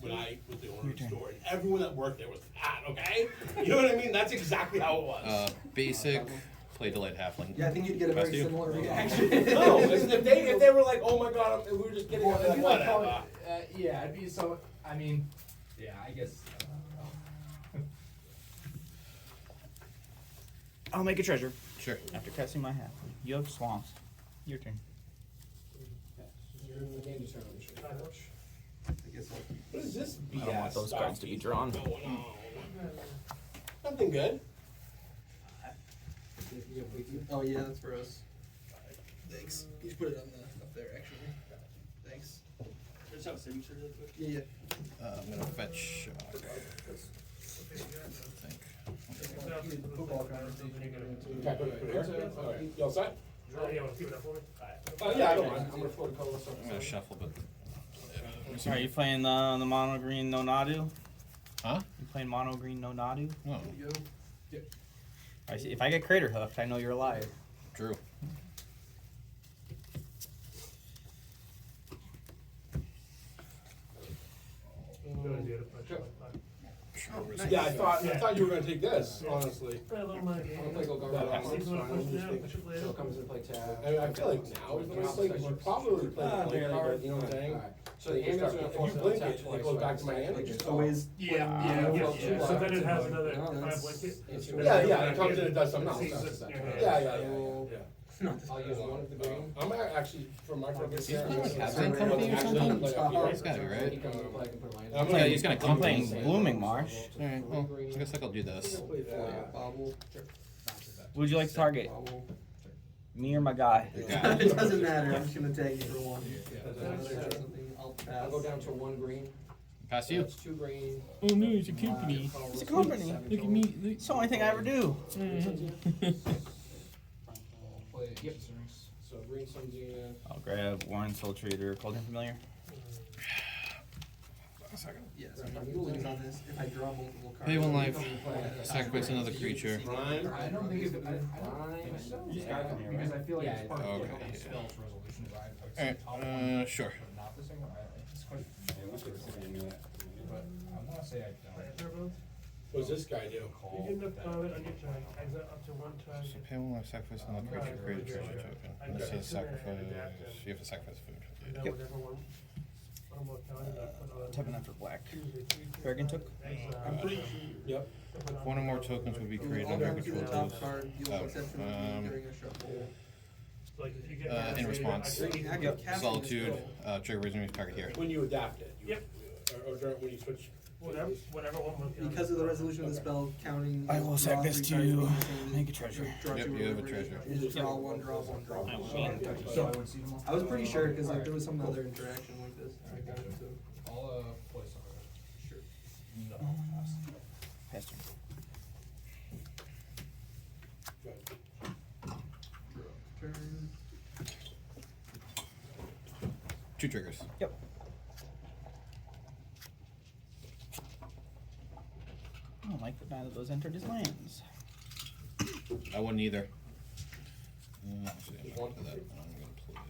when I was the owner of the store, and everyone that worked there was fat, okay? You know what I mean? That's exactly how it was. Basic, play delayed halfling. Yeah, I think you'd get a Rest very of you? similar reaction. No, if they were like, oh my god, we were just kidding, Well, I'd it'd be be like, like whatever. yeah, it'd be so. I mean, yeah, I guess. I'll make a treasure. Sure. After casting my hat. You have swamps. Your turn. What is this BS? I don't want those stuff cards to be drawn. going on? Nothing good. Oh yeah, that's for us. Thanks. You should put it on the up there actually. Thanks. Just have a signature really quick. Yeah. I'm gonna fetch. I think. Football conversation. Okay, put it here. Alright, you all set? Yeah, want to keep it up for me? Yeah, I don't mind. I'm gonna float a color. I'm gonna shuffle, but. Are you playing the mono green no Nadu? Huh? You playing mono green no Nadu? Oh, I see. If I get crater hooked, I know you're alive. true. Yeah, I thought you were gonna take this, honestly. I love my game. I'll play Golgari. That If you wanna push it out, push it So later. it comes into play tab. I mean, I feel like now is the right play, because you probably would play the play card, you know what I'm saying? So the hand's gonna force If you it blink to it, attack it twice. goes back to my hand. Like just always. Yeah. So then it has another No, 5 that's- blanket. it's- Yeah, it comes in and does something else. It sees it, Yeah. I'll use one of the green. I'm actually, for my purpose here. He's playing like I'm Captain gonna Company or actually something? play up here. It's gotta be, right? He comes into play, I can put mine. I'm Yeah, he's gonna I'm come playing playing. Blooming Marsh. Alright, well, I guess I'll do this. Play that. Bobble. Who would you like to target? Bobble. Me or my guy? Yeah. It doesn't matter, I'm just gonna tag you for one. I'll pass. I'll go down to one green. Pass you. That's two green. Oh no, it's a company. It's a company. Look at me. It's the only thing I ever do. Yep. So green comes in. I'll grab Warren Soul Trader, Cauldron Familiar. Yes, rules on this, if I draw multiple cards. Pay one life. come into play. Sacrifice another creature. Rhyme. I don't think it's. I don't think so. Yeah, because I feel like it's part of Okay, the yeah. spells resolution. I would say top one, Alright, sure. but not the single. It's quite. But I want to say I don't. What's this guy do? You can look on it on your turn, exit up to one So target. pay one life, sacrifice another creature, create a treasure token. And this says sacrifice, you have to sacrifice food. And then whatever one. One more counter, put on. Tapping after black. Choose a creature, Dragon took? exile, Yep. put on One or more the tokens would be top. created All under damage to the control. top card, deal Oh, exception during a shuffle. Like if you get in activated, response. I think- Active casting this Solitude, spell. trigger resume target here. When you adapt it. Yep. Or during, when you switch. Whatever one will count. Because of the resolution of the spell, counting. I will sack draw this three cards to being the same, make a treasure. draw Yep, two you have a or treasure. whatever, you just draw one, draw one, draw I one. will So, I was pretty sure, cause like, there was some other interaction like this. I'll play some of it. Sure. No. Pass turn. Turn. Two triggers. Yep. I don't like that neither of those entered his lands. I wouldn't either. Actually, I'm not gonna play that. I'm gonna play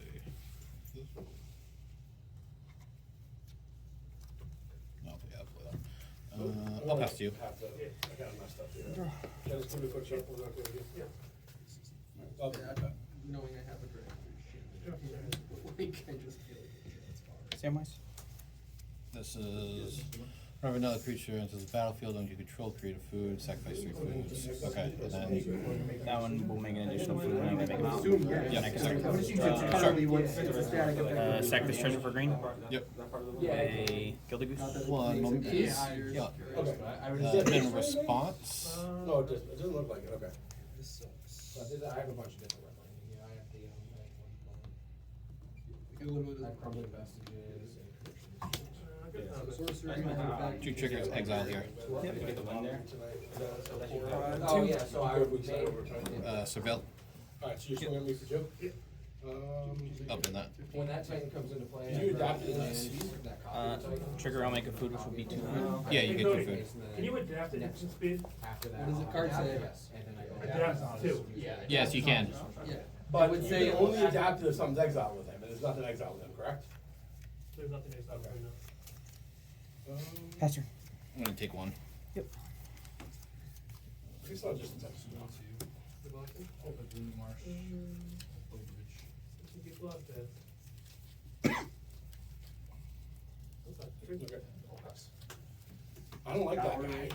this. No, yeah, I'll play that. I'll pass to you. Have to, I got it messed up here. Can I just give me a quick shuffle? Is that okay with you? Yeah. Oh, Yeah, knowing I have a dragon. Like, I just feel like it's far. Samwise? This is whenever another creature enters the battlefield and you control create a food, sacrifice 3 foods. Okay, and then That one will make an additional food when I make them out. Assume, yeah. Yeah, Next exactly. turn. It's currently what's the static effect. Sack this treasure for green. yep. A Gilded Goose. One moment, please. Yeah. Okay. In response, No, it doesn't look like it, okay. This sucks. I have a bunch of different red lining, yeah, I have the, like, what do you call it? Like crumbling vestiges and sorcery. 2 triggers, exile here. Get the one there. Oh, yeah, so I would We said overtime. Surveil, Alright, so you're swinging at me for 2? up in that. When that titan comes into play. Did you adapt it in this? Trigger, I'll make a food, which will be 2. Yeah, you get 2 food. Can you adapt it instant speed? After that. What does the card say? Adapt too. Yes, you can. Yeah. But would you say can only adapt it if something's exiled with him, and there's nothing exiled with him, correct? There's nothing extra right now. Pass turn. I'm gonna take one. I guess I'll just text you. Blue Marsh. Get blocked there. Okay. I don't like that guy.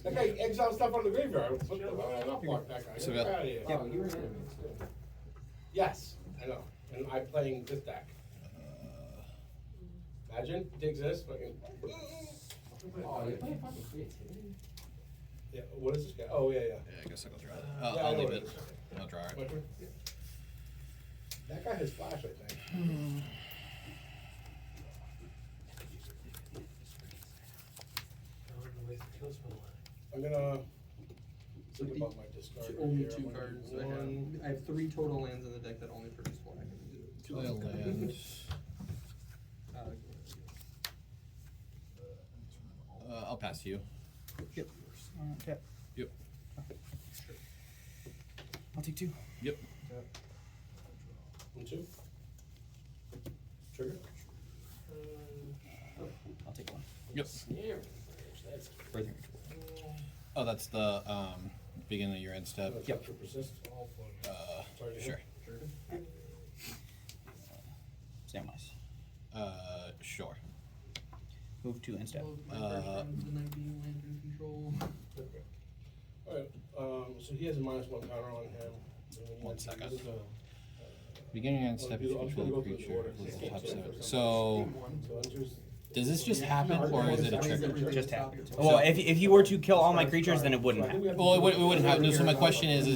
That guy exiles stuff on the graveyard. What the, why would I not block that guy? Get So the we fuck got- out of here. Yeah, but you were in enemies too. Yes, I know. And I'm playing this deck. Imagine, it exists, fucking. Oh, you're playing fucking creativity. Yeah, what is this guy? Oh, yeah, yeah. Yeah, I guess I'll draw it. Yeah, I I'll know leave what it. is. I'll draw it. Wait, wait. That guy has flash, I think. I'm gonna think about my discard. Only here. two I'm gonna cards. do I one. have 3 total lands in the deck that only produce black. Play a land. I'll pass to you. Yep. Tap. Yep. I'll take 2. Yep. 1, 2. Trigger. I'll take 1. Yep. That's Birthing Ritual. Oh, that's the beginning of your end step. Yep. To persist. Sorry to Sure. Samwise. Sure. Move 2 and step. Control. Okay. Alright, so he has a -1 counter on him. 1 second. Beginning and step if you I'm control gonna the go through the creature. order. With the top 7. So, So enters. does this just happen or is it a trigger? Just happens. Well, if you were to kill all my creatures, then it wouldn't happen. Well, it wouldn't happen. So my question is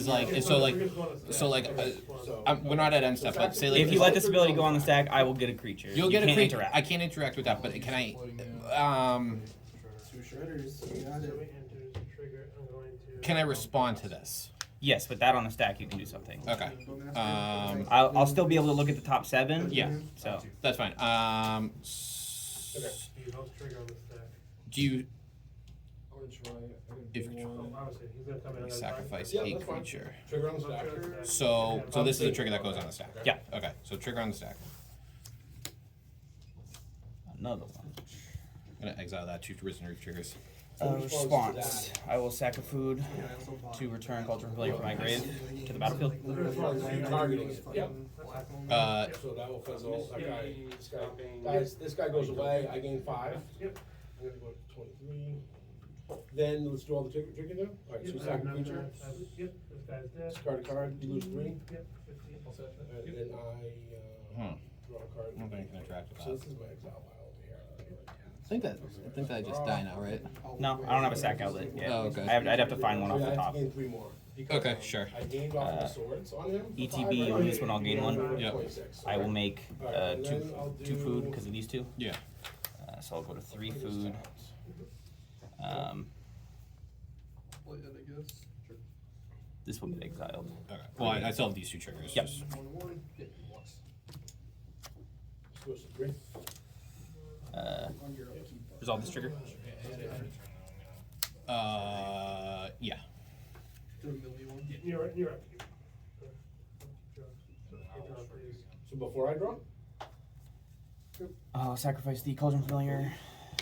we're not at end step, but say like If you let this ability go on the stack, I will get a creature. you'll You get a can't creature. interact. I can't interact with that, but can I? 2 shredders. You got it. Can I respond to this? Yes, with that on the stack, you can do something. Okay. I'll still be able to look at the top 7. Yeah. So That's fine. Do you? If sacrifice Yeah, a that's fine. creature. Trigger on the stack. So this is a trigger that goes on the stack. Yeah. Okay. So trigger on the stack. another one. I'm gonna exile that 2 Risen Reef triggers. Response. I will sack a food to return Culture Familiar from my grave to the battlefield. Targeting it. Yep. Uh, So that will fizzle. That guy, guys, this guy goes away. I gain 5. Yep. I'm gonna go to 23. Then let's do all the trigger now. All right, so sack a creature. Yep, this guy's dead. Discard a card. You lose 3. Yep, 15. And then I draw a card. I don't think I can interact with So that. this is my exile pile over here. I think that I just die now, right? No, I don't have a sack outlet yet. Oh, okay. I'd have to find one So off yeah, I the have top. to gain 3 more. Because, Okay, sure. I gained off the swords on him. ETB on this one, I'll gain 1. Yep. 26. I will make Alright, and two then I'll two do- food because of these 2. Yeah. So I'll go to 3 food. This will get exiled. Okay. Well, I still have these 2 triggers. Yep. just- Goes to 3. Resolve this trigger. Yeah. You're up. So before I draw? Sacrifice the Cauldron Familiar.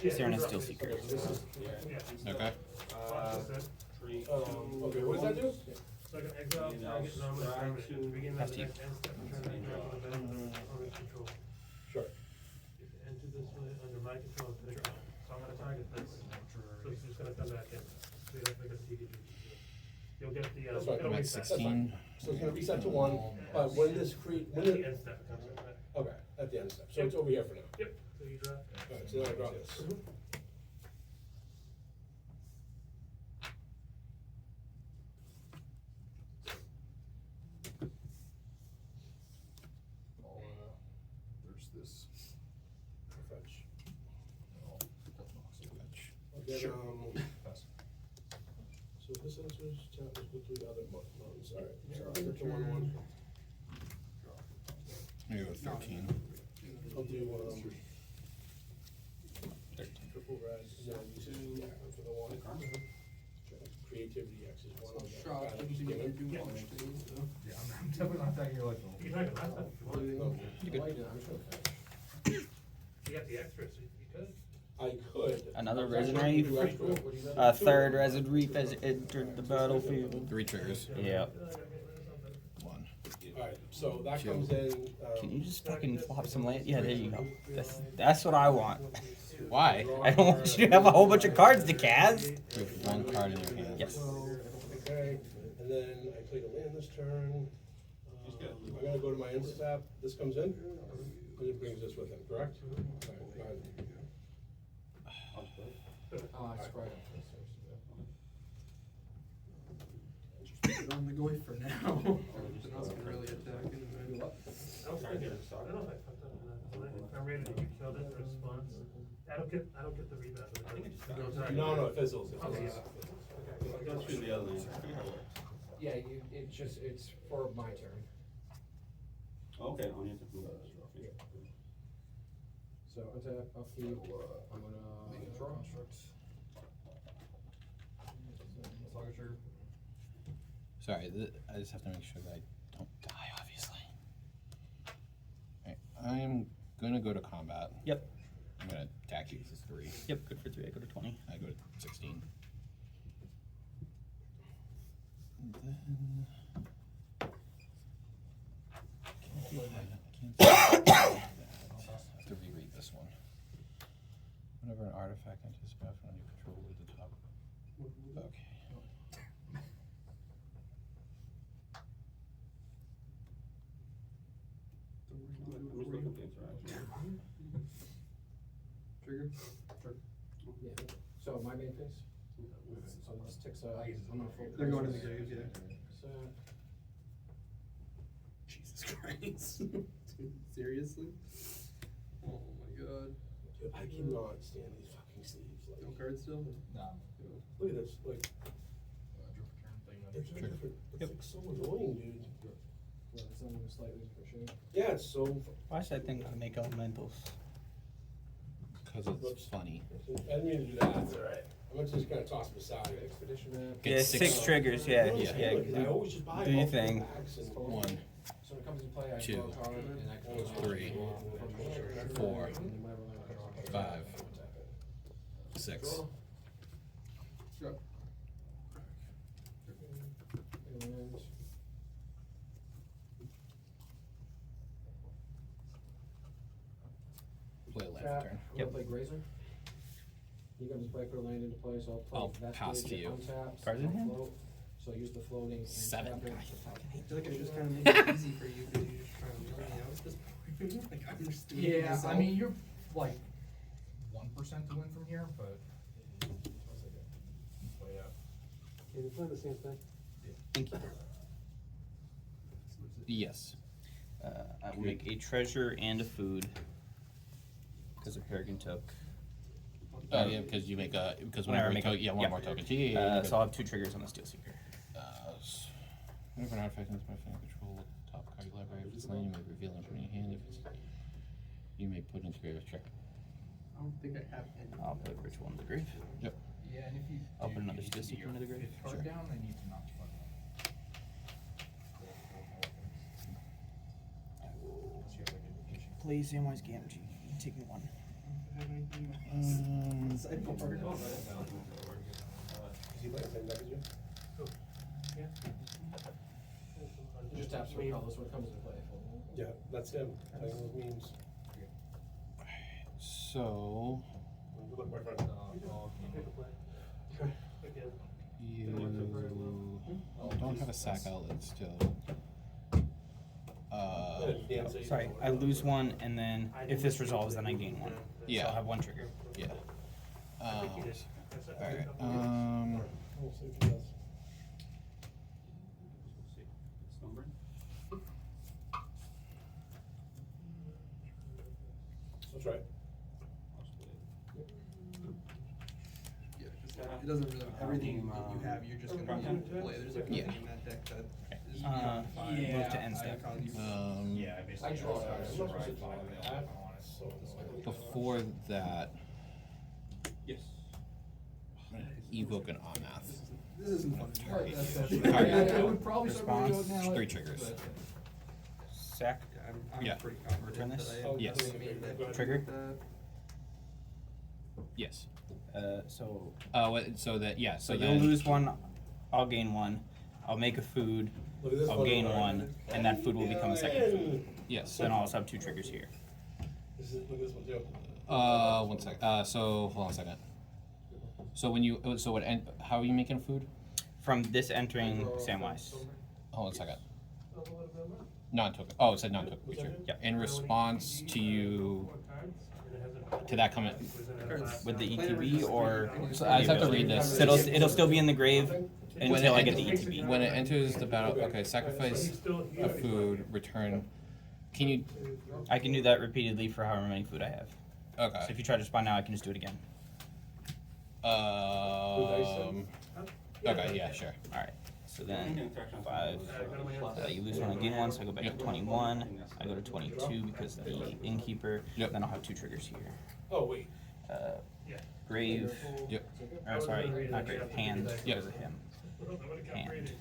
Yeah, Serenus you're Steel up. Seeker. This is, Yeah. Okay. okay, what does that do? So I can exile target nominal permanent. Begin Pass the to you. next end step, return that card to the battlefield under control. Sure. If it enters this way under my control, it's gonna come. So I'm gonna target this. So it's just gonna come back in. So you don't make a TDG. You'll get the, That's right. it'll I'm at reset. 16. So it's gonna reset to 1, but when this At the end step, it comes in, right? okay, at the end step, so it's over here for now. Yep, so you draw. Alright, so then I draw this. There's this. Fetch. Fetch. Then, Pass. so this enters, tap this with 3 other mountains, alright, so I'll get to 1/1. Maybe go 13. I'll do, triple red, and then use it, yeah, for the 1. Creativity X is 1 on that. Shock, Got it. you Give it. do launch things, so. Yeah, I'm definitely not attacking your life. You can target last step if you want. Okay. You got the extra, so you could. I could. Another Another resin reef. A third resin reef has entered the battlefield. 3 triggers. Yeah. 1. Alright, so that comes in, Can you just fucking flop some land? Yeah, there you go. That's what I want. Why? I don't want you to have a whole bunch of cards to cast. You have 1 card in your hand. Yes. okay, and then I played a land this turn. I'm gonna go to my end step, this comes in, and it brings this with him, correct? Alright, go ahead. Put it on the go for now. They're not really attacking. I was thinking, I don't know if I fucked up on that. If I'm ready to kill this response, I don't get the rebound. I think it just goes right. No, it fizzles, it Okay, fizzles. okay. Go through the other one. Yeah, it's for my turn. Okay, on your turn. So untap, upkeep, I'm gonna draw. Sorry, I just have to make sure that I don't die, obviously. Alright, I'm gonna go to combat. Yep. I'm gonna attack you for 3. Yep, good for 3. I go to 20. I go to 16. And then... Can't do that. I have to reread this one. Whenever an artifact enters the battlefield under control at the top. Okay. Trigger. Yeah, so my main phase. So this ticks, I'm gonna fold. They're going in the grave, yeah. So, Jesus Christ. Seriously? Oh my god. Dude, I cannot stand these fucking sleeves, like, No cards still? look at this, like, it's different, it's like so annoying, dude. yeah, it's only slightly different shape. Yeah, it's so, Why should I think I make elementals? Because it's funny. I didn't mean to do that, that's alright. I'm just gonna toss them aside. Expedition map. Get Yeah, 6 6 triggers. Yeah, You know what I'm yeah. saying? Like, I Do, always just buy do your multiple thing. packs and- 1, So when it comes into play, I 2, draw a card and I can. 3, 4, 5, 6. Go. And Play a land tap, turn. I'm gonna play Grazer. You can just play, put a land into play, so I'll I'll play pass to you. untap, Cards in hand? float. So use the floating and 7. tap it. I feel like I just kind of make it easy for you because you're just trying to run me out at this point. Like, I'm just doing it Yeah, I myself. mean, you're like 1% to win from here, but. But yeah. Can you play the same thing? Thank you. Yes. I will make a treasure and a food. Because of Peregrine took. Oh, yeah, because you make a, because Whenever I whenever make you a- token, yeah, one yep. more token. Yeah, So I'll have 2 triggers on the Steel Seeker. Whenever an artifact is by fan control, look at the top card of your library. If it's land, you may reveal it from your hand. If it's, you may put into grave. Check. I don't think I have any. I'll put Ritual into the grave. Yep. Yeah, and if you. I'll do put another need Steel to Seeker get into the grave. your card Sure. down, then you cannot put. Please, Samwise Gamgee. Take me 1. Sideboard. Is he playing the same deck as you? He just taps for colors when it comes into play. Yeah, that's him, playing those memes. So Good luck, my friend. Pick a play. Again. you don't have a sack outlet still. Sorry, I lose 1, and then if this resolves, then I gain 1. Yeah. So I'll have 1 trigger. Yeah. I think he did. That's it. Alright. We'll see if he does. That's right. Yeah, 'cause it doesn't really, everything that you have, you're just gonna be able to play. There's like Yeah. nothing in that deck that is Uh, beyond 5. move to end step. Cause you- Yeah, I basically. I draw just cards. I'm got not supposed to right draw by that. the on it. So annoying. Before that, Yes. I'm gonna evoke an Amath. This isn't fun. I would probably start Response, moving out now. 3 triggers. Sack. I'm Yeah. pretty confident Return this? that I have Yes. nothing in that Trigger? that. Yes. So So that, yeah, so so you'll then. lose one, I'll gain one. I'll make a food, Look at this I'll one. gain one, and that food will become a second food. Yes. So then I'll also have 2 triggers here. Look at this one too. 1 second. So hold on a second. So when you, so what, how are you making food? From this entering samwise. Hold on a second. Non-token. Oh, it said non-token creature. Yeah. In response to you, to that comment. With the ETB or So I just have to read this. So it'll still be in the grave until I get the ETB. When it enters the battle, okay, sacrifice a food, return. Can you? I can do that repeatedly for however many food I have. So Okay. if you try to spawn now, I can just do it again. Okay, yeah, sure. All right. So then 5. You lose 1 and gain 1, so I go back to 21. I go to 22 because of the innkeeper. Yep. Then I'll have 2 triggers here. Oh, wait. Grave. Yep. Or sorry, not grave. Hand Yep. because of him. Hand.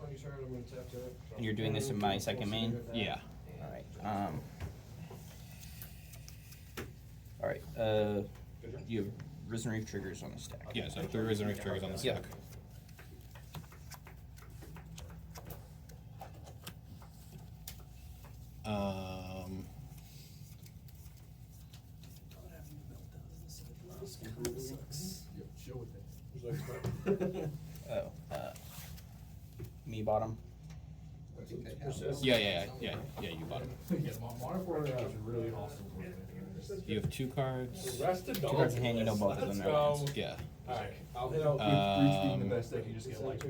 Funny turn, I'm gonna tap to it. And you're doing this in my second main. Yeah. All right. All right. You have Risen Reef triggers on the stack. Yeah, so 3 Risen Reef triggers on the Yep. stack. Oh. Me bottom. Yeah, you bought it. Yeah, Monophore is really awesome. You have 2 cards. Rested 2 cards in hand, you know both of them. Let's They're go. lands. Yeah. Alright, I'll hit out. The best deck, you just get like,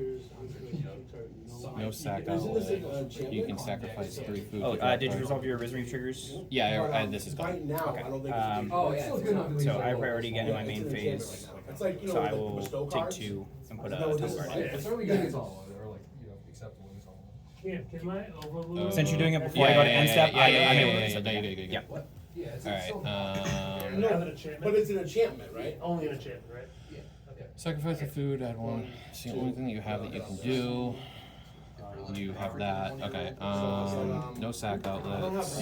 No sack Isn't this an outlet. enchantment? You can sacrifice 3 food. Oh, to draw did you card. resolve your Risen Reef triggers? Yeah, this is Right gone. now, Okay. I don't think Um, it's. Oh, yeah. It's good enough to leave So it I alone. priority again in my It's main an phase. enchantment right now. It's like, you know, So like I the will bestow take cards. 2 and put a No, token this is card like- in. it's certainly good against all, or like, acceptable against all. Can I overload? Since you're doing it before I go to end step, I'm able to yeah, accept no, it. you're good, you're good. Yep. Yeah, it's Alright, No, Another enchantment? but it's an enchantment, right? Only an enchantment, right? sacrifice a food, add 1. It's the only thing that you have that you can do. You have that. Okay, no sack I don't have outlets.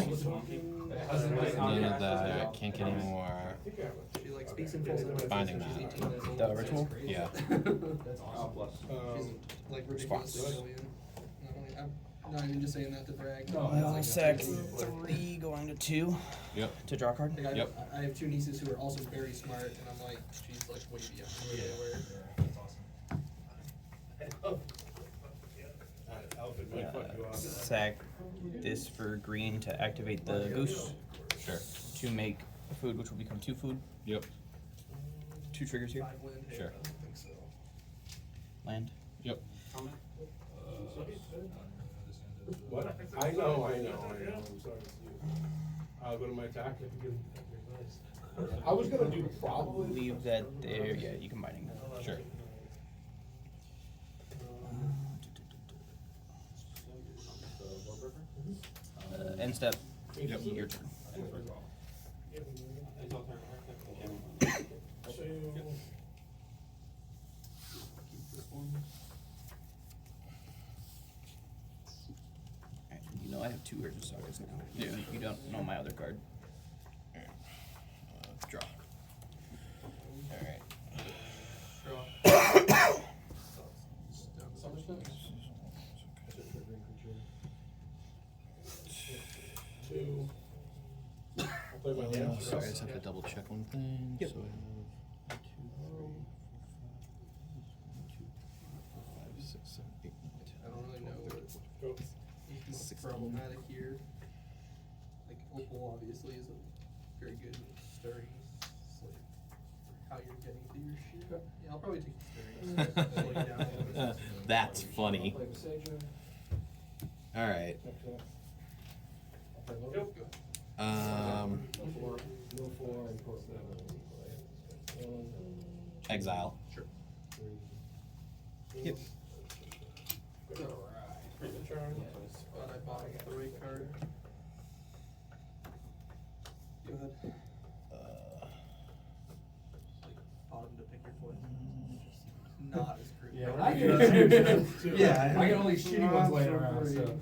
None of that. Can't get any more. She like speaks in full sentences. Binding so she's that. 18 years old. The ritual? Yeah. That's awesome. She's like ridiculously brilliant. I'm not even just saying that to brag. No, It's I'll like sack crazy. 3 going to 2 Yep. to draw a card. Like Yep. I have 2 nieces who are also very smart, and I'm like, she's like way beyond where they were. That's awesome. Alright, Alfred might fuck you up. Sack this for green to activate the goose. Sure. To make a food, which will become 2 food. Yep. 2 triggers here. 5 land here, Sure. I don't think so. Land. Yep. What? I know, I'm sorry. I'll go to my attack. I was gonna do probably. Leave that there. Yeah, you can binding. Sure. End step. Yep. Your turn. Alright, you know I have 2 Urge of Sagas now. Yeah. You don't know my other card. Draw. Alright. Two. I'll play my hand. Sorry, I just have to double check one thing. Yep. So I have 1, 2, 3, 4, 5, 6, 7, 8, 9, 10. I don't really know what Go. is problematic here. Like Opal obviously is a very good stirring. It's like how you're getting to your shit. Yeah, I'll probably take the stirring. Slow you down a little bit. That's funny. Play the sage. Alright. Yep. No four, and put Exile. Sure. Yep. But I bought the right card. Go ahead. Like bottom to pick your foot. Not as great. Yeah, I can. Yeah, I get all these shitty ones laying around, so.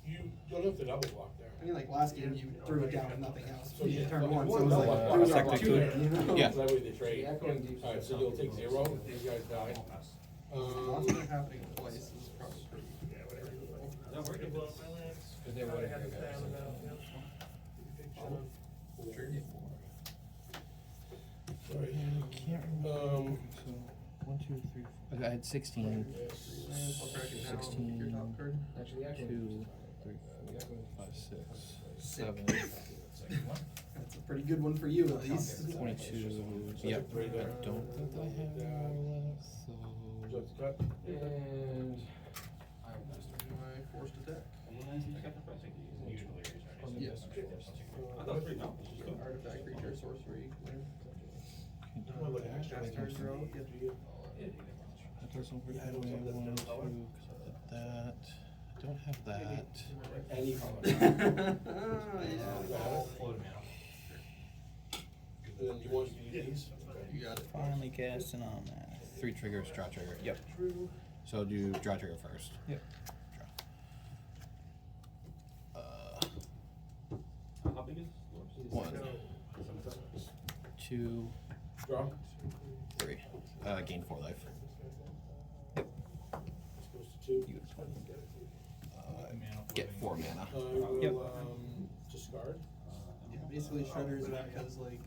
You don't have to double block there. I mean, like last game, you threw it down with nothing else. So You yeah, turned but one, you so it was won like that there was one. opportunity, you know? Yeah. So that way they trade. Yeah, echoing deep. Alright, so you'll take 0, these guys die. Lots of it happening twice is probably pretty. That worked. Blow up my lands. Cause they Already wanna had go the guys. stamina, yep. Trigger. Sorry. Can't remember. Um, So, 1, 2, 3, 4. I had 16. I'll crack it now. 16. Your top card. Actually, the echoing 2, 3, The echoing 4, 5, 6, Sick. 7, That's a pretty good one for you, at least. 22. So Yep. three there. I don't think I have more left, so. would you like to cut? And I will master. My forced attack. Yes. I thought 3, no, it's just 2. Artifact, creature, sorcery, land. Well, look, Cast turn draw. Yep. That doesn't work Yeah, I the don't way I have that wanted to, color. 'cause I did that. I don't have that. Any color. Yeah. Float him out. And then you want to use these? You got it. Finally casting on that. 3 triggers, draw trigger. Yep. True. So I'll do draw trigger first. Yep. How big is yours? 1, 2, Draw. 3. Gain 4 life. This goes to 2. You get 20. Get 4 mana. I Yep. will, discard. Yeah, basically Shredder's because like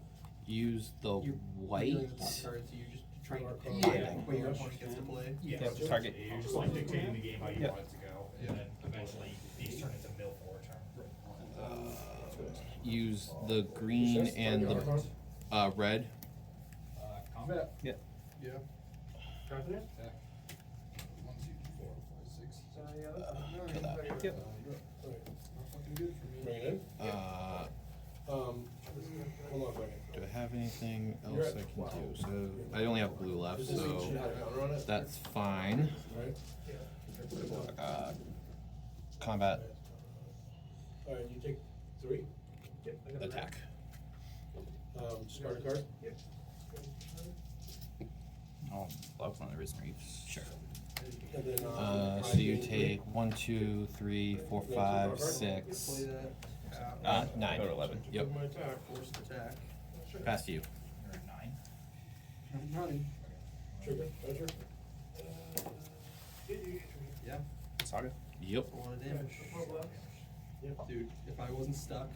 Use the you're dealing white. with top cards, so you're just trying to pick Yeah. where your opponent gets to play. Yeah, Yep, so target. You're just like dictating the game how you Yep. want it to go, and then eventually these turn into mill for a turn. Use the green and the red. Combat. Yep. Yeah. Confident? Attack. 1, 2, 4, 5, 6. Kill that. Yep. Not fucking good for me. Bring it in. Hold on a second. Do I have anything You're else at I can 12. do? So I only have blue left, This is each so had a counter on it, that's fine. right? Combat Alright, you take 3. Yep, I got it. attack. Discard a card. I'll log one of the Risen Reefs. Sure. And then, So you take 1, 2, 3, 4, 5, 6. Play that. 9. Go to 11. Yep. My attack. Forced attack. Pass to you. You're at 9. I'm running. Trigger, measure. Yeah. Saga. Yep. A lot of damage. Dude, if I wasn't stuck.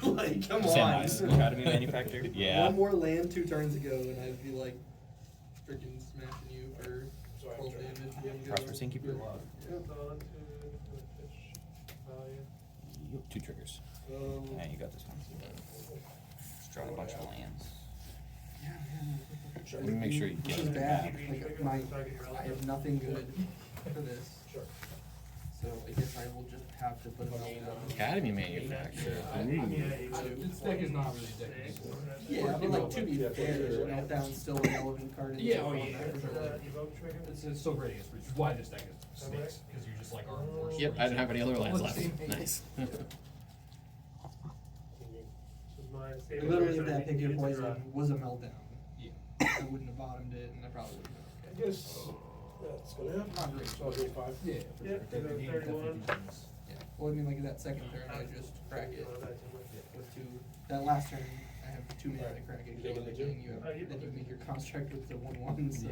Like, come Samwise. on. Academy manufactured. Yeah. One more land 2 turns ago, and I'd be like freaking smashing you for 12 damage. Again, Prosperous Innkeeper. Yeah. Yep. 2 triggers. Yeah, you got this one. Just draw a bunch of lands. Let me make sure you This get is it. bad. Like, I have nothing good for this. Sure. So I guess I will just have to put a meltdown. Academy manufacturer. This deck is not really a deck. Yeah, but like to be fair, meltdown's still a relevant card. in Yeah, the oh format yeah, for for sure. sure. It's so great against Reach, which is why this deck is snakes, because you just like are unforced. Yep, I didn't have any other lands On the left. same page. Nice. I literally, if that pick your poison was a meltdown, Yeah. I wouldn't have bottomed it, and I probably wouldn't I have. guess that's gonna happen. Not great. So I'll do 5. Yeah, for Yeah, sure. The game 31. definitely becomes. Yeah. Well, I mean, like that second turn, I just crack it with 2. That last turn, I have 2 mana to crack it. You taking the 2? You have, then you make your construct with the 1/1. So.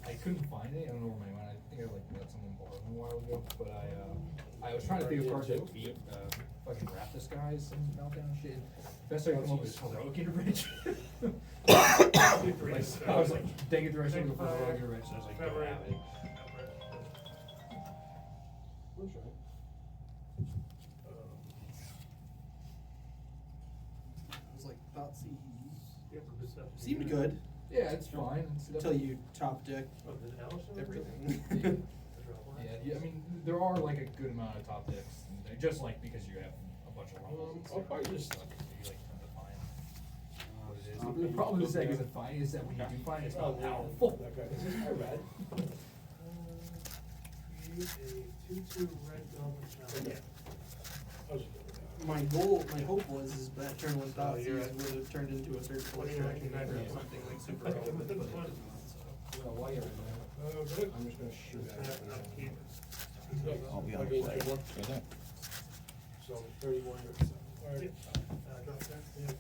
I couldn't find it. I don't know where my mind. I think I like let someone borrow them a while ago. But I was trying to think of cards that beat fucking Raptus guys and meltdown shit. Best I could come up with is Heroic Enrich. Like, I was like, dang it, do I should go for Heroic Enrich? And I was like, don't have it. I was like, Thoughtseize seemed good Yeah, it's fine. It's until you top deck everything. Yeah, I mean, there are like a good amount of top decks, just like because you have a bunch of rumbles and I'll stuff. probably just- You like tend to find what it is. The problem with this deck isn't finding, is that when you do find it, it's not powerful. That guy, this is I read. Create a 2/2 red goblin challenge. I was just doing that. My goal, my hope was is that turn 1 Oh, you're Thoughtseize right. would have turned into a search for What do you extraction reckon? or something like super relevant, but it did not, so. Well, while you're in there, Good. I'm just gonna shoot at it. Upkeep. I'll be on Okay, play. good one. Right there. So 31. Alright. Drop that. Yeah.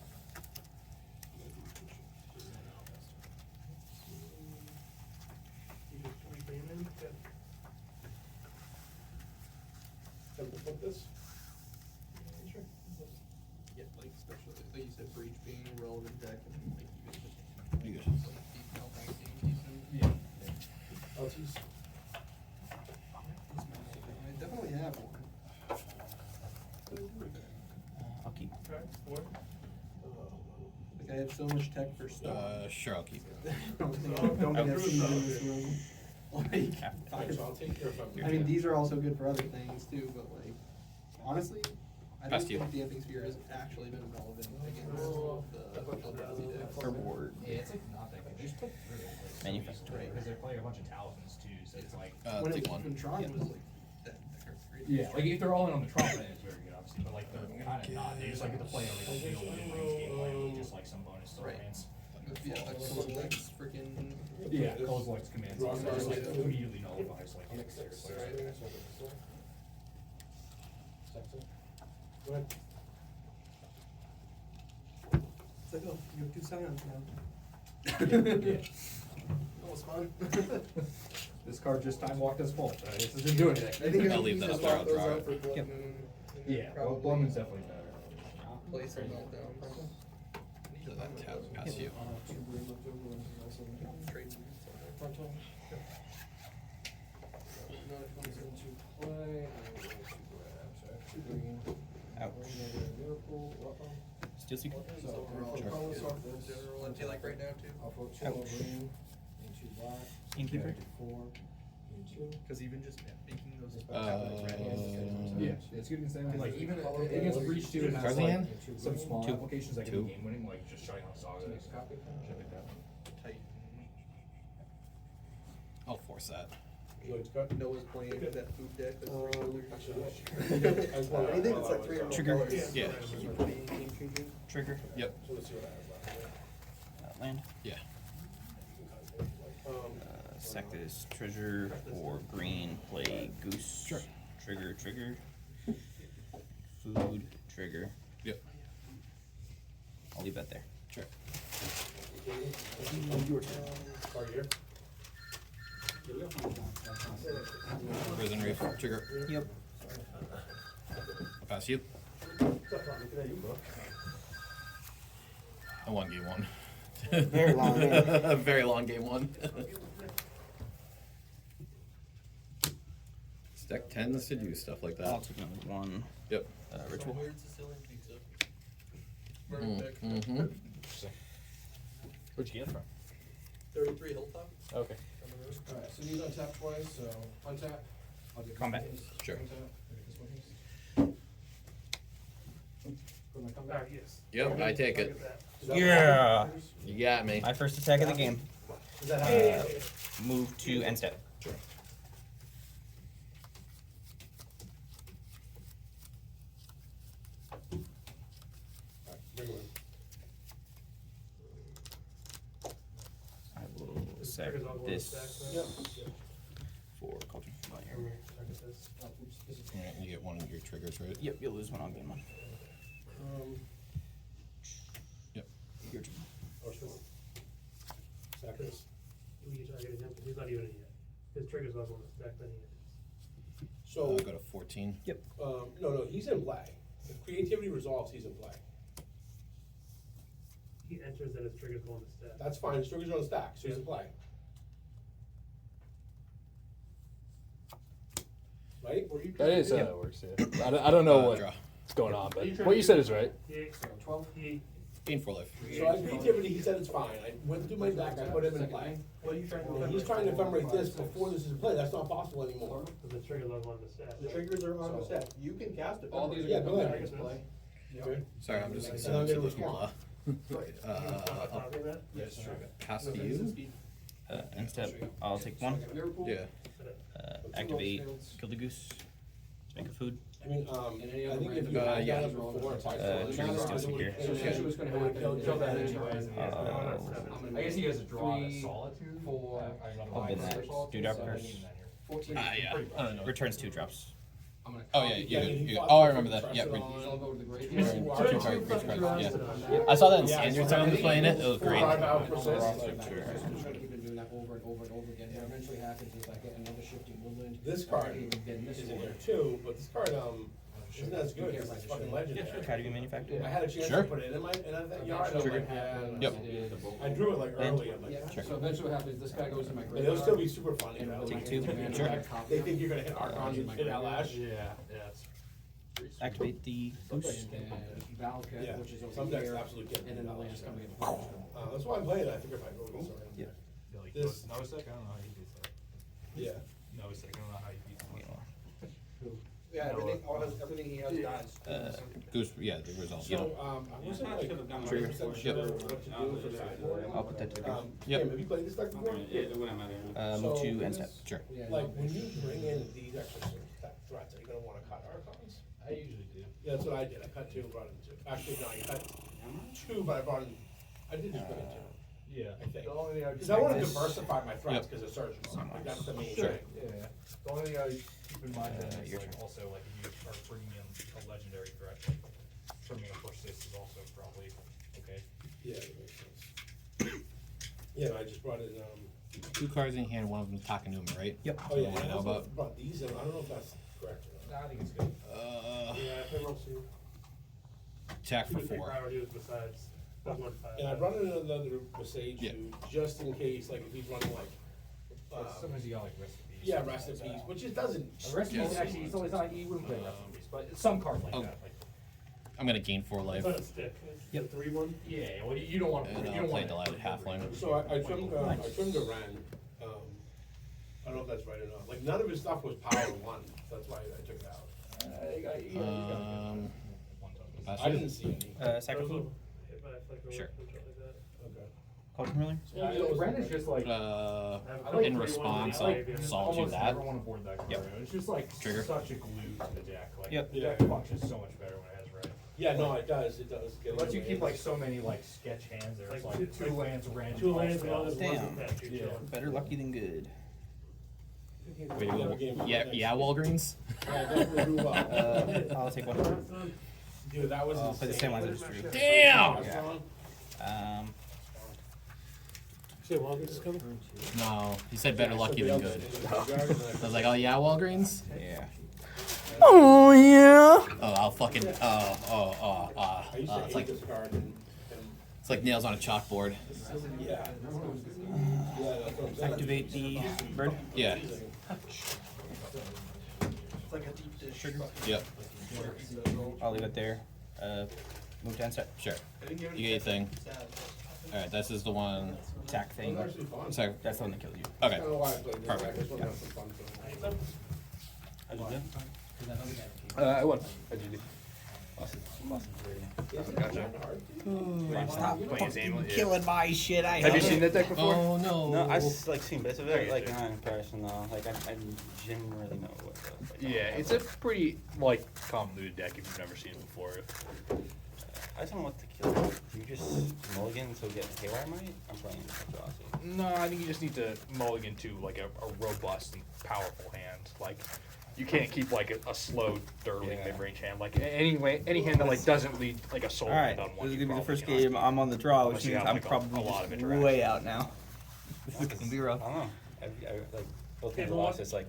You just repay them, good. Time to put this? Sure. Yeah, like especially, like you said, breach being a relevant deck and like even just You good? like deep meltdown being decent. Yeah. Elevensies. I definitely have one. I'll keep. Okay, four. Like I have so much tech for stuff. Sure, I'll keep. Don't think I've seen it in this room. Like, Alright, so I'll take care of them. I mean, these are also good for other things too, but like, honestly, I don't Past you. think Damping Sphere has actually been relevant against the Eldrazi decks. Reward. Yeah, it's like not that good. They just put through it. Like, Manifesto. right, because they're playing a bunch of talismans too, so it's like. When Take it, one. when Tron Yeah. was like, that card's great. Yeah, like if they're all in on the Trump, then it's very good, obviously. But like they're kind of not. They just like get to play a like field within range game, like just like some bonus to Right. lands. Yeah, like Colorlex, freaking. Yeah, Cold Light's commands. Draw It's cards. like immediately nullifies like. I'll make 6. seriously. Go ahead. It's like, oh, you have 2 scions now. Yeah. That was fun. This card just time walked us full. This doesn't do anything. I think I'll if leave you that just up there, swap I'll those draw out it. for Blood Yep. Moon, and Yeah, then well, probably Bloodman's definitely better. play some meltdowns. So that tab pass you. 2 green left over, and also Trade. frontal. No, it comes Comes in. into play, and we're going to grab, so I have 2 green. Ouch. Green and a miracle, welcome. Steel Seeker. So, Overall, Sure. probably Sure. sort of general, I feel like right now too. I'll put 2 Ouch. more green and 2 black. Innkeeper. 4 and 2. Cause even just making those. Yeah, it's good against anything. Like even against Breach too, it has Tarzan? like some small Two. applications that can Two. be game winning, like just shutting off Saga. Next copy. Shit like that. Tight. I'll force that. You like to cut? Noah's playing that food deck that's 3 colors. I just wanna- Anything that's like 3 or more Trigger. colors. Yeah. Keep putting game changing. Trigger. Yep. So let's see what I have left. Land. Yeah. Sack this treasure or green. Play goose. Sure. Trigger. Trigger. Food. Trigger. Yep. I'll leave that there. Sure. Your turn. Card here. Prison Reef. Trigger. Yep. I'll pass you. I won game 1. Very long game. Very long game 1. This deck tends to do stuff like I'll that. take another one. Yep. Ritual. Weird Sicilian pizza. Mm-hmm. Where'd you get it from? 33 Hilltop. Okay. Alright, so these untap twice, so untap. I'll get Combat. this one haste, Sure. untap, I'll get this one haste. Put my combat. Yes. Yep, I take it. Yeah. You got me. My first attack of the game. Is that how? Move to end step. Sure. Bring one. I will sack Triggers all go on the this stack, Yep. for Cauldron Familiar. Oh, oops, this is- Yeah, you get one of your triggers, right? Yep, you'll lose one on game 1. Yep. Your turn. Oh, sure. Sack this. We targeted him, but he's not even in yet. His trigger's also on the stack, then he is. So, Go to 14. Yep. no, he's in play. If creativity resolves, he's in play. He enters, then his triggers go on the stack. That's fine, his triggers are on the stack, so he's in play. Right? That is how it works, yeah. I don't know Draw. what's going on, but what you said is right. He, So 12. he, Gain 4 life. So on creativity, he said it's fine. I went through my deck, I put him in play. What are you trying to And he's trying to ephemerate this before this is in play, that's not possible anymore. the trigger level on the stack. The triggers are on the stack. You can cast it. All these are Yeah, gonna go come ahead. back into play. Okay. Sorry, I'm just And I'm gonna respond. I'll Copy that? Yes, sure. pass to you. End step. I'll take one. Liverpool. Yeah. Activate. Kill the goose. Make a food. I mean, And any I other think if random you had yeah. done it before, if I saw it, trees now just I would- here. So she was gonna I would have kill that that anyways. I guess he has a draw to solitude. For I'll bin that. Dewdrop curse. 14. Yeah. I don't know. Returns 2 drops. I'm gonna Oh yeah, copy you I good. mean, he You good. fought Oh, I for remember that. press Yeah. it Re- I'll go to the grave. Yeah. Two card great cards, yeah. Yeah. I saw that in Yeah, standard so time playing it. It was great. Five out persist. Just gonna keep doing that over and over and over again. What eventually happens is I get another shifting woodland. This I card can even bin this is in one. here too, but this card, isn't as good, because it's fucking legendary. Category manufactured. I had a chance Sure. to put it in that yard, I'm Trigger. like, yeah. Yep. I drew it like early, I'm like, Yeah, Sure. so eventually what happens, this guy goes in my but graveyard. it'll still be super fun, you and know, with my like, two. hand, Sure. I copy they them. think you're gonna hit Archons and shit out lash. Yeah, it's. Activate the And boost. then Valka, Yeah, which is over some decks here, absolutely can't and then do the that. land's coming in. That's why I'm playing it, I figured if I go, sorry. Yeah. This- No sec, I don't know how you beat that. Yeah. No sec, I don't know how you beat that. Yeah, everything he has dies. Goose. Yeah, the result. So, Yep. I wasn't like Trigger. 100% Yep. sure what to do for the sideboard. I'll put that to the Yep. Tim, have you played this deck before? move So, to end step. Sure. Yeah, Like, no, when you bring in these extra threats, are you gonna wanna cut Archons? I usually do. Yeah, that's what I did, I cut 2 and brought in 2. Actually, no, I cut 2, but I brought in, I did just bring in 2. Yeah. I think. The only thing I Because I wanna this. diversify my threats, Yep. cause of surgical, like, that's the main Sure. thing. Yeah. The only thing I keep in mind then is your like turn. also like if you are bringing in a legendary threat, like bringing a persist is also probably okay. Yeah, that makes sense. Yeah, I just brought in, 2 cards in hand. One of them Takanuma, right? Yep. oh yeah, What I I know also about. brought these in, I don't know if that's correct or not. I think it's good. Yeah, if everyone's seen. Attack for Two to three 4. priorities besides one five. And I brought in another Visage Yeah. too, just in case, like, if he's running like, Sometimes you got like recipes. yeah, recipes, which it doesn't. Recipes Yes. actually, it's always not, you wouldn't play recipes, but some card like Oh. that, like. I'm gonna gain 4 life. It's not a stick. Yep. The 3-1? Yeah, well, you don't want to. And I'll play Delighted Halfling. So I trimmed the Ren, I don't know if that's right or not, like, none of his stuff was power 1, that's why I took it out. Pass I it. didn't see any. Sacrifice. Hit by a flicker, Sure. something like that. Okay. Cauldron Ruler. Yeah, Ren is just like. In response, I'll solitude that. Everyone aboard that card. Yep. It's just like Trigger. such a glue to the deck. Like Yep. the deck functions so much better when it has red. Yeah, no, it does. It lets you keep like so many like sketch hands there. It's like two lands, red. 2 lands, and all this Damn. Yeah. Better lucky than good. Way to go. Yeah, Walgreens. Yeah, definitely do well. I'll take one. Dude, that was I'll play the same insane. ones as Drew. Damn! Yeah. See, Walgreens is coming? No, he said better lucky than good. I was like, oh yeah, Walgreens. Yeah. Oh yeah. Oh, I'll fucking. I used to It's hate like this card and, it's like nails on a chalkboard. yeah. Yeah, that's what I'm saying. Activate the bird. Yeah. Yep. I'll leave it there. Move to end step. Sure. You get your thing. All right, this is the one. Attack thing. It's actually fun. Sorry. That's the one that killed you. Okay. I don't know why I played this. I Perfect. just want to have some fun tonight. I won. Stop Playing Zane, yeah. killing my shit. I Have you seen that deck before? Oh no. No, I've like seen bits of it, Yeah, like yeah. not in person though. Like I generally know what the. Yeah, it's a pretty like convoluted deck if you've never seen it before. I just don't know what to kill. Do you just mulligan so you get Haywire Might? I'm playing Atrocity. No, I think you just need to mulligan to like a robust and powerful hand. Like you can't keep like a slow, dirtly Yeah. mid-range hand. Like any hand that like doesn't lead like a soul All right, on one. this is you gonna be the probably first cannot game keep. I'm on the draw, Unless which you means have, I'm like, a probably lot of just interaction. way out now. This is gonna be rough. I don't know. I like both Okay, games but lost. what- It's like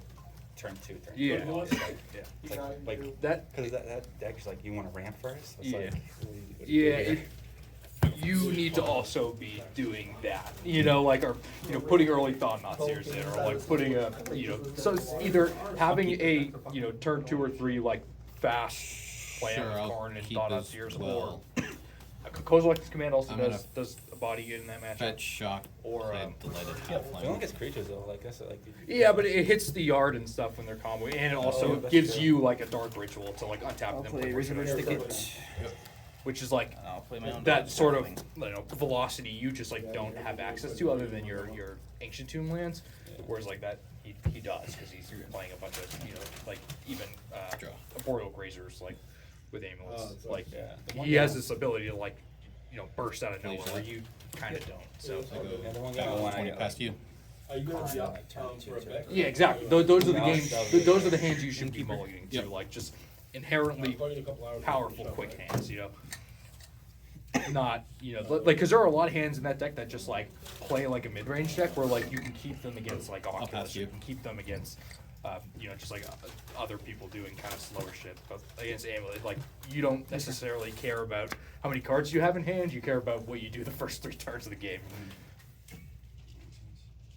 turn 2, turn Yeah. 3. It's like, Yeah. it's like That because that deck is like you want to ramp first. It's Yeah. like Yeah, you need to also be doing that, you know, like, or, you know, putting early thought not seers in, or like putting a, you know, so it's either having a, you know, turn 2 or 3, like, fast plan Sure, with I'll Karn and keep thought not this seers, well. or a Kozilek's command also I'm does a body good in that matchup. Fetch, shock, Or, play delighted We only halfling. gets creatures though. Like that's like. Yeah, but it hits the yard and stuff when they're combo, and it also that's gives true. you, like, a dark ritual to, like, untap I'll them. play with Razor Razor Ticket. Ticket, which is, like, I'll play my own. that sort of velocity you just like don't have access to other than your ancient tomb lands. Whereas like that, he does, because he's playing a bunch of, like even arboreal grazers, like with amulets. Oh, Like, yeah. he has this ability to like, burst out of nowhere where you kind of don't. So. Yeah, the one guy I I go want, 20 past you. Are you gonna be up, for a bet? Yeah, exactly. Those are the No, games. that was- Those are the hands you should be mulliganing to. Yep. Like just inherently I'll call you in a couple hours. powerful, quick hands. Not like because there are a lot of hands in that deck that just like play like a mid range deck where like you can keep them against like pass Oculus. you. You can keep them against. Just like other people doing kind of slower shit. But against Amulet, like you don't necessarily care about how many cards you have in hand. You care about what you do the first 3 turns of the game.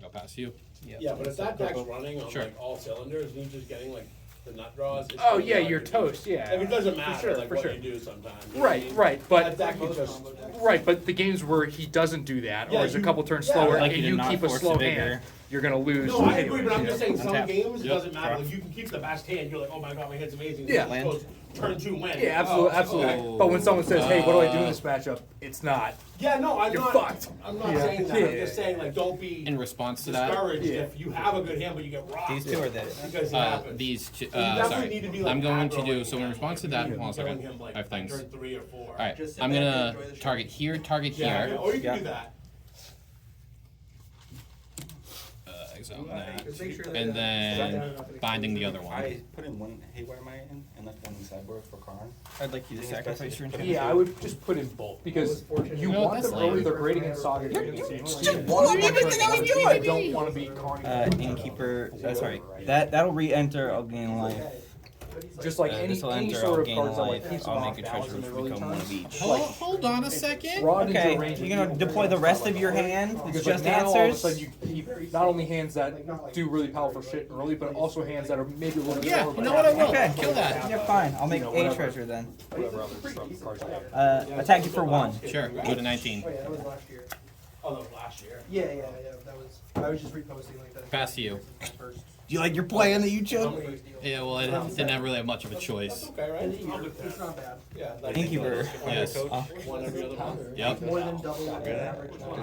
Go past you. Yeah, but if that deck's running on Sure. like all cylinders and you're just getting like the nut draws. it's Oh gonna yeah, be you're hard to toast. do. Yeah, Like it doesn't For matter sure, like for what sure. you do sometimes. you know what I Right, mean? right, That but deck you just. right, but the games where he doesn't do that, Yeah, or is a you- couple turns yeah, slower, like and you you did not keep a force slow the hand, bigger- you're gonna lose. No, I agree, but I'm anyways, just saying some Untap. games it Yep. doesn't matter. Like you can keep the best hand. You're like, oh my god, my hand's amazing. Yeah. Then it goes turn 2 win. Yeah, absolutely, Oh, absolutely. okay. But when someone says, "Hey, what do I do in this matchup?" It's not. Yeah, no, I'm You're not. fucked. I'm not Yeah. saying that. I'm Yeah. just saying like don't be In response to that, discouraged Yeah. if you have a good hand but you get rocked. These two are this. Because it happens. these two, definitely sorry, need to be, like, I'm going to do, aggroing so in response to that, him. hold on a Killing second, him, like, I have on things. turn 3 or 4. Alright, Just sit I'm back and gonna enjoy the show. target here, target Yeah, here, or you can Yeah. do that. exile that, Just make sure that- and then binding the other one. I put in one Haywire Mine in and left one in sideboard for Karn. I'd like you to sacrifice your enchantment. Yeah, I would just put in both because you No, want that's them early. lame. They're grading in Saga. You don't want to be carning. Innkeeper, sorry. That'll re-enter, I'll gain life. Just like any This'll enter, sort I'll of gain cards that life. like keeps I'll them make off a balance treasure in the which early become one of times. each. Hold on a second. Broadens Okay, your range you're of gonna deal. deploy the rest of your hand with Because just like now all of a answers? sudden you keep not only hands that do really powerful shit early, but also hands that are maybe a little bit Yeah, slower, you but know what, I will. Okay. Kill that. Yeah, fine, I'll make You know, a whatever. treasure then. whatever other cards you have. Attack you for 1. Sure, go to 19. Oh yeah, that was last year. Oh, that was last year. Yeah, that was, I was just reposting like that. Pass you. First. Do you like your plan that you chose? Yeah, well, I didn't really have much of a choice. That's okay, right? In a I'll year, do it's that. not bad. Yeah, like Innkeeper. Yes. one every other month. Yep. More than double what the average one.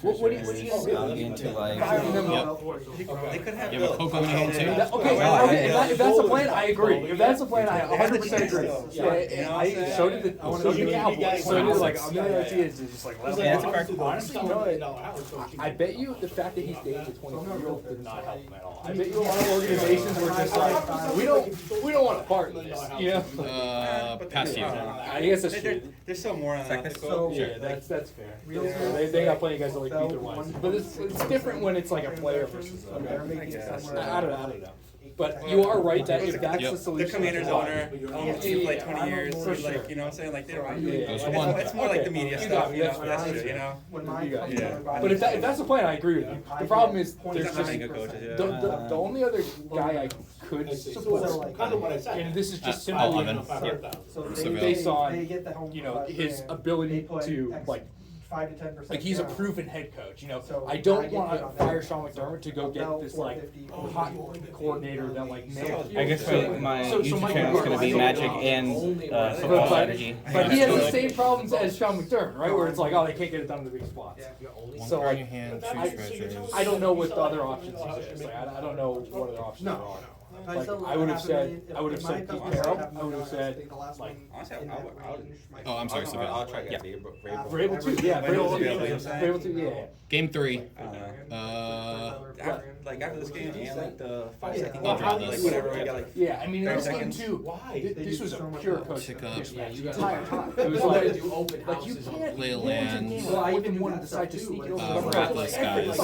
What do you I'll gain 2 life. They could have You have a Coco in your hand too? Okay, if that's the plan, I agree. If that's the plan, I 100% agree. So did the Cowboys. So did like is just like Yeah, it's a fair. honestly, you know what? I bet you the fact that he's dating a 23-year-old did not help him at all. I bet you a lot of organizations were just like, we don't want to part in this, you know? Pass you. I guess that's true. They're still more on that. Yeah, that's fair. They got plenty of guys that like beat their wives, but it's different when it's like a player versus. I don't know. But you are right that if that's the The solution. commander's owner, you play 20 Yeah, years, for like, sure. you know what I'm saying? Like, they don't Yeah. really. Goes for 1. It's more like the media You stuff, got me, you know? that's fine. That's it, you know? When my You got it. Yeah. But if that's the plan, I agree with you. The problem is there's Not just many good coaches, yeah. the only other guy I could So support, kind of what I said. and this is just I'll simply oven. If I heard that. So based on they get the home his brand, ability they put to X like 5 to 10%. like he's a down. proven head coach. So I don't I get want paid to on fire that. Sean McDermott to go get About this like 450. hot coordinator that like nails. I guess my So YouTube my channel is gonna be question- magic and football strategy. But he has the same problems as Sean McDermott, right? Where it's like, oh, they can't get it done in the big spots. One So, card in like, your hand, I- 2 treasures. I don't know what the other options exist. Like, I don't know what other options there are. Like, I would have said Pete Carroll. I would have said like Honestly, I would. Oh, I'm sorry, Sylvia. I'll try to get Vrabel too. Yeah, Vrabel too. Yeah. Game 3. Like, after this game, and like the 5-second I'll draw game, this. like, whatever, we got like. Yeah, I mean, in this 30 game seconds. too, Why? this was a pure coach. Pick up. The entire time. It was like you can't Play a go into a land. game more than one decide to sneak it over. Ratless guys.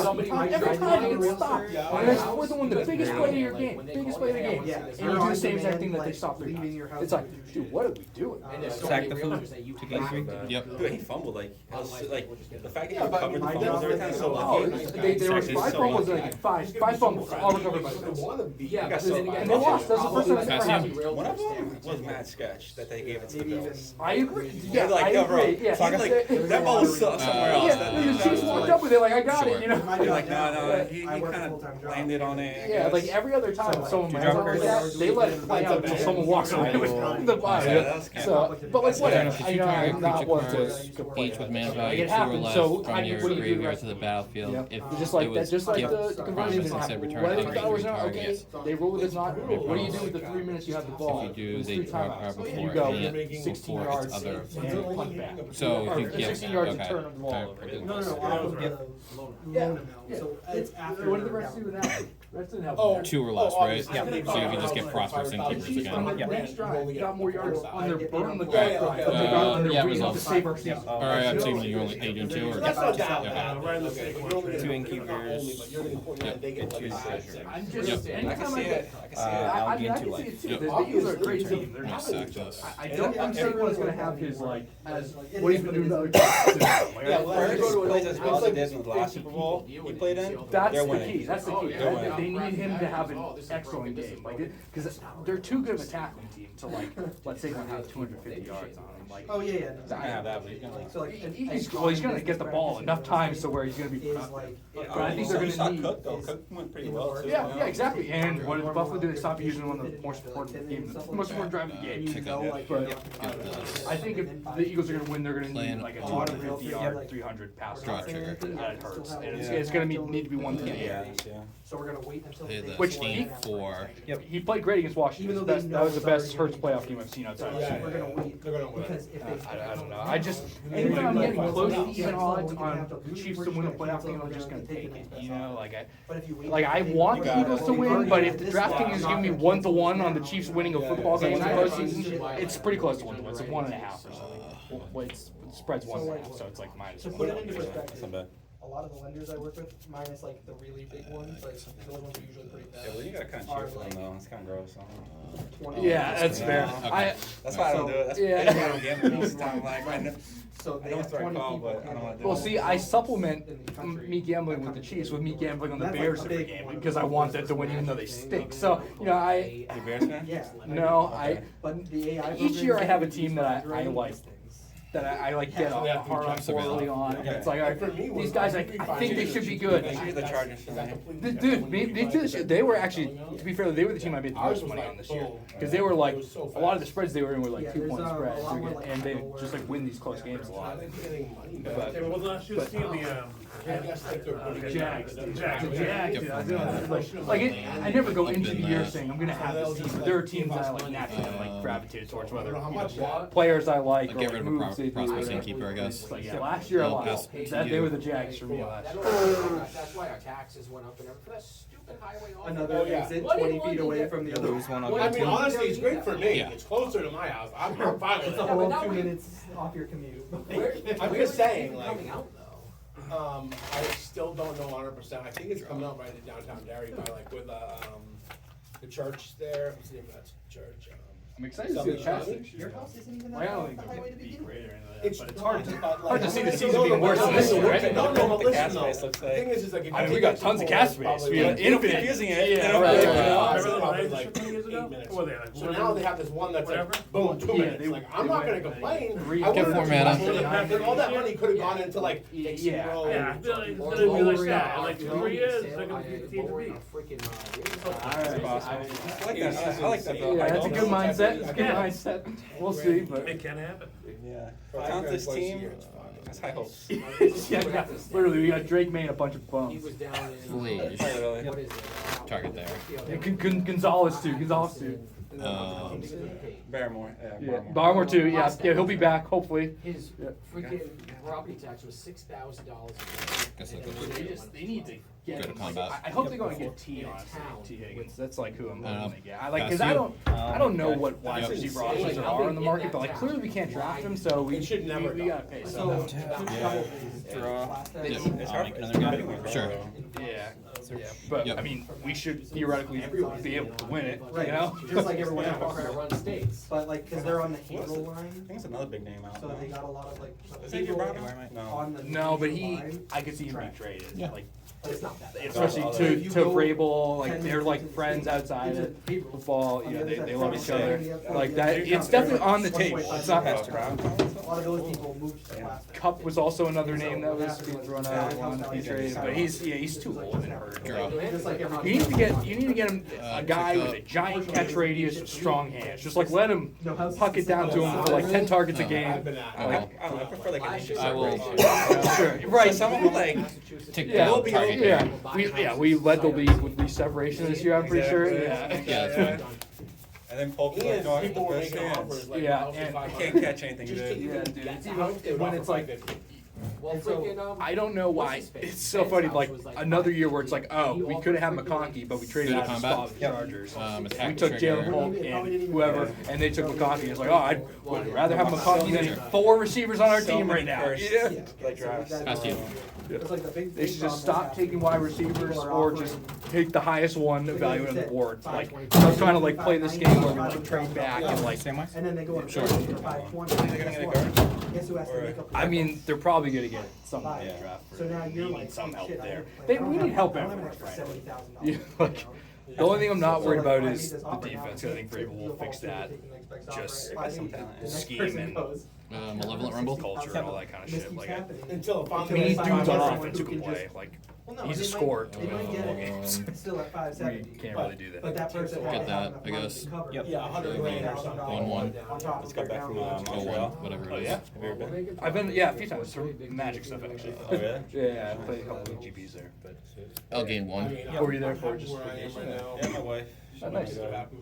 Every time you get stopped. And we're the one, the biggest play of your game, biggest play of the game, and you do the same exact thing that they stopped 3 times. It's like, dude, what are we doing? Sack the food to game 3. Yep. Dude, he fumbled, like, the fact that Yeah, he but covered the my fumbles every time, so Oh, lucky. they were 5 fumbles and like 5 fumbles, all recovered by the wanna be. Yeah, got so and bad. they lost. That's the first time that's Pass ever you. happened. One of them was mad sketch that they gave it to the Bills. I agree. Yeah, Like, I yo, bro, agree. Yeah, fuck, like, that ball was somewhere else. yeah, the Chiefs walked up with it like, I got it, you know. You're like, no, Yeah. he I work a kind full-time of job. landed on it. I Yeah, guess. like every other time someone on my drop own, curse. they let it play out until someone walks away with the body. that's So, but like whatever, If I you know target I'm not creature one cards to each with mana Like, value it 2 or happens, less so from what your do you do graveyard right to the now? battlefield, Yep. if Just it like was that, just like gift the conversion promise instead happened. return Whether you target thought it was three not targets. okay, they rule it as not. What do you do with the 3 minutes you have the ball? If you do, It's they 3 draw timeouts. card before You go and 16 before yards its other. and punt back. So Or if you 16 give, yards okay. and turn the ball over. Okay. No, off of the loan Yeah, amount, yeah. so it's after. What did the rest do with that? Rest didn't help. Oh, there. 2 or less, Oh, right? obviously. Yeah. So you can just get Prosperous Innkeepers Chiefs on the again. next drive got more yards on their burn the Yeah, back drive. okay. than they got on their Yeah, read to results. save our season. Alright, so you only you doing 2 or? That's not that Okay. bad. Right in the Okay, same but you're only one. gonna- Two you're not innkeepers. only, but you're gonna put in, they get like 5, 6. I'm Yep. just, I anytime can see I get, it. I can see Uh, it. I I'll mean, get I into can life. see it too. Yep. The Eagles are a great team. They're I'm not. gonna sack this. I don't think everyone's gonna have his like as what he's been doing to other teams. Yeah, well, First, go to plays as well as like- he did in the last Super Bowl he played in. That's They're the winning. key. That's the key. They're winning. They need him to have an excellent game, like because they're too good of a tackling team to like let's say one have 250 yards on him. Like, Oh, yeah, He's not gonna have that, but he's gonna like. So like, he's gonna get the ball enough times to where he's gonna be is productive. like. But I think they're You saw gonna need. Cook though. Cook went pretty well. too. Yeah, exactly. And what did Buffalo do? They stopped using one of the more important games, most important drive of the game. Pick up. But Got this. I think if the Eagles are gonna win, they're gonna Playing need like a on 250 yard, 300 pass. Draw trigger. That hurts, and Yeah. it's gonna need to be 138. Yeah. So we're gonna wait until. Play the the day Which before he- and after. for He played great against Washington. Even though they That was the know best it's Hurts already playoff game I've seen outside of Yeah, Super We're Bowl. gonna wait. They're gonna win. Because if they. I don't know. I just anytime I'm getting close to even odds on the Chiefs to win a playoff game, I'm just gonna take it. You know, But if you wait. like I want the Eagles to win, but if the DraftKings is giving me 1-1 on the Chiefs winning a football game in the postseason, it's pretty close to 1-1. It's like 1.5 or something. Well, it spreads 1.5, so it's like minus To 1. put it into That's perspective, not bad. a lot of the lenders I work with, minus like the really big ones, like those ones are usually pretty bad. Yeah, well, you gotta kind of cheer for them though. It's kind of gross. I don't know. Yeah, that's fair. Okay. That's why I don't do it. That's Yeah. why I don't gamble most of the time. Like, I know, So I they know have it's the right 20 call, people. but I don't wanna do it. Well, see, I supplement me gambling with the Chiefs with me gambling on the Bears every game because I want them to win even though they stink. So, you know, You a Bears fan? Yeah. no, But the AI. each year I have a team that I programs like. That I like get So we have to hard on adjust for the early amount. on. It's like, all right, these guys, I think they should be good. You're the Chargers fan. Dude, me too. They were actually, to be fair, they were the team I made the most money on this year because they were like a lot of the spreads they were in were like 2-point spreads, and they just like win these close games a lot. But Okay, what was last year's team? The Jags. The Jags. Yeah, I never go into the year saying I'm gonna have this team, but there are teams that I like naturally like gravitated towards, whether players I like or Get rid like of a moves they do. Prosperous Innkeeper, I guess. Like, yeah, last year I Lucas, lost. They were the Jags for me last year. That's why our taxes went up and everything, for that stupid highway off. Another exit 20 feet away from the other. Lose one, I'll I get mean, two. honestly, it's great for me. Yeah. It's closer to my house. I'm fine with It's a it. whole now 2 we- minutes off your commute. I'm just saying, Coming like, out though. I still don't know 100%. I think it's coming out right in downtown Derry by like with the church there. What's the name of that church? I'm excited to see the passage. Your house isn't even Well, I that don't off think the they'll highway to be begin with. great or anything like that, It's but it's hard to hard to see the season being worse than this year, right? No, but The listen gas though. space looks The like. thing is like if I mean, you we take got it tons of to gas Florida, space. probably We got like- infinite. confusing it, you Yeah, know? right, Yeah, right. it's Remember the probably Lions like 20 years ago? 8 minutes. What were they, like, So now they have this one that's like, boom, 2 Yeah, minutes. they- Like, I'm they not gonna went, complain. three- I Get would've four mana. complained. All that money could've gone into like Dixie Yeah. Road. Yeah, I feel like it's gonna be like that. In like 2 years, they're gonna be the team to beat. Alright. I like that. I like that though. Yeah, that's a good mindset. It's a good Yeah. mindset. We'll see, but It can happen. Yeah. Count this team. That's high hopes. yeah, literally, we got Drake May and a bunch of He bums. was down in. Please. Literally. What is it? Target there. And Gonzalez too. Gonzalez too. Barrymore. Yeah, Barrymore. Barmore too. Yeah, he'll be back hopefully. His Yeah. freaking property tax was $6,000. Guess that's what They need to get. Go to combat. I hope they're going to get T In a honestly. town. T Higgins. That's like who I'm I don't hoping know. they get. I like Pass because I you. don't know okay. what wide Yep. receiver options there are on the market, but like clearly we can't draft them, so we It should never we go. gotta pay. So, So Draw. It's hard. Make another guy. Sure. yeah, but Yep. I mean we should theoretically be able to win it. Right, You know. just like everyone We're else. gonna run states. But like, cause they're on the Who was Hazel it? I line, think it's another big name out. so they got a lot of like. Is that your people brother? No. On the. No, but Hazel he, line, I could see him being traded. Yeah. Like, but it's not that bad. especially Oh, to you to go Vrabel, like 10 they're like minutes friends outside into of Hazel. football. You On know, the other they side, love each front other. side, Like yeah, that. yeah. It's definitely on the table. It's not. Pastor Brown. lot of those people moved to plastic. Cup was also another name that was being thrown out on to be traded, but he's too old and hurt. Draw. Just like every. You need to get him a guy with a giant catch radius with strong hands. Just like let him puck it down to him for like 10 targets a game. I don't know, I prefer like an inch. I will Sure, right. Someone who like, take Yeah, down target. we led the league with least separation this year. I'm pretty sure. Yeah, Yeah. that's fine. and then Pope is like, no, I have the People were best making hands. offers like Yeah, 1,500. and I can't catch anything Just good. to even Yeah, dude. get It's the even house, they would when offer it's like- 550. Well, And so, freaking, I don't know why. It's so funny. Like another year where it's like, oh, we could have had McConkey, but we traded Go out to of the combat. spot with the Chargers. We Attack took Jalen trigger. Polk and whoever, and they took McConkey. It's like, oh, I'd would rather have McConkey than 4 receivers on our team right now. Yeah. Like drafts. Pass to you. It's like the big. They should just stop taking wide receivers or just take the highest one evaluated on the board. Like, stop trying to like play this game where we like trade back and like. Samwise? And then they go up Sure. for 520. Think they're gonna get a guard? Guess who has to make up the I mean, difference? they're probably gonna get some Five. in the draft. So now you're We like, need some oh, help shit, I there. didn't play. We need help I don't have an everywhere, extra frankly. $70,000 Yeah, right like, now. the only thing I'm not So, worried like, about I need is this the offer now, defense. so I think Vrabel will you'll fix fall that. through the next best Just offer. some The talent. next Scheme person and goes, Malevolent Rumble? Culture and all that kind of This shit. keeps Like, happening. Until it finally we need gets dudes on 500. offense who can Who can play. just- Like, Well, no, he's a they might- scorer. They might get it, Um, still at We 570. can't But- really do that. But that person Get had to that, have enough I money guess. to cover. Yep. Yeah, 100 grand or something. 1-1. On top Just of got it back now. from Oh, Montreal. one, whatever Oh it is. yeah? Have you ever been? I've been, yeah, a few times for Magic stuff actually. Oh really? Yeah, I played a couple of GPs there. But I'll gain I one. mean, What were you there I'm for? happy Just where I am right now. Yeah, my wife. Oh, nice.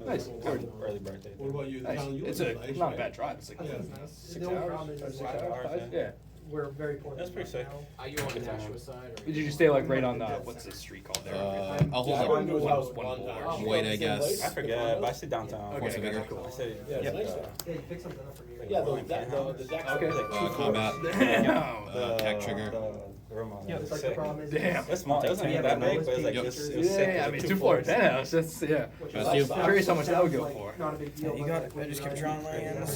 Nice. Early birthday. What about you? The nice. town you It's live in a is nice, not a right? bad drive. It's like Yeah. That's nice. 6 The only hours, problem is 5, 6 like, hours, 5. Yeah. we're very poor. That's pretty sick. Are you on the Nashua side or? Did you stay like right on the what's the street called there? I'll hold Yeah, I up went to his house one one board. time. Wait, I guess. I forget, but I sit downtown. Okay, What's the bigger? cool. I sit, Yeah, it's nice there. Yeah, you pick something up for me. Yeah, the deck's Okay. like 2 Combat. floors. Attack trigger. The room on Yeah, it it's was like the sick. problem is. Damn. It's small. It wasn't even that big, but it was like Yep. just, it was sick. Yeah, I It mean, was 2 floor 2 floors. penthouse. That's yeah. Which Pass is you. like- Curious how much that would go sounds for. like not a big deal, You but got like it. when I just you're kept running, drawing it's lands.